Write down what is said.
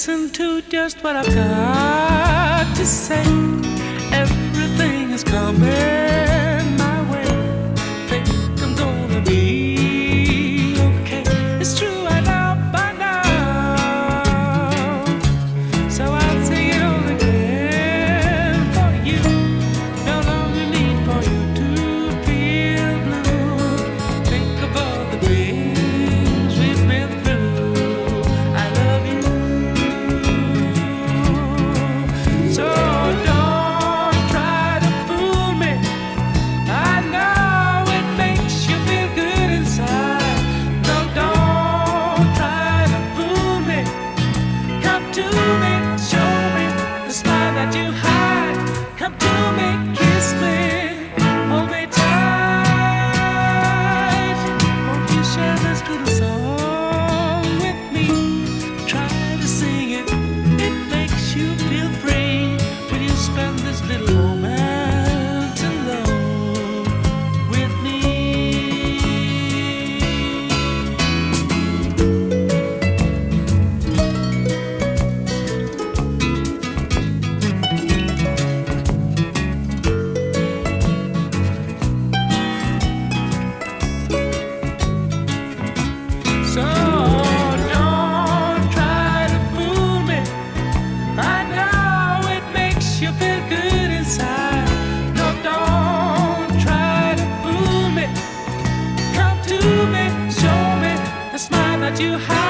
listen to just what I've got to say. Everything is coming my way. Think I'm gonna be okay. It's true, I know by now. So I'll sing it all again for you. No longer need for you to feel blue. Think of all the things we've been through. I love you. So don't try to fool me. I know it makes you feel good inside. No, don't try to fool me. Come to me, show me the smile that you hide. Come to me, kiss me, hold me tight. Won't you share this little song with me? Try to sing it, it makes you feel free. Will you spend this little moment alone with me? So don't try to fool me. I know it makes you feel good inside. No, don't try to fool me. Come to me, show me the smile that you have.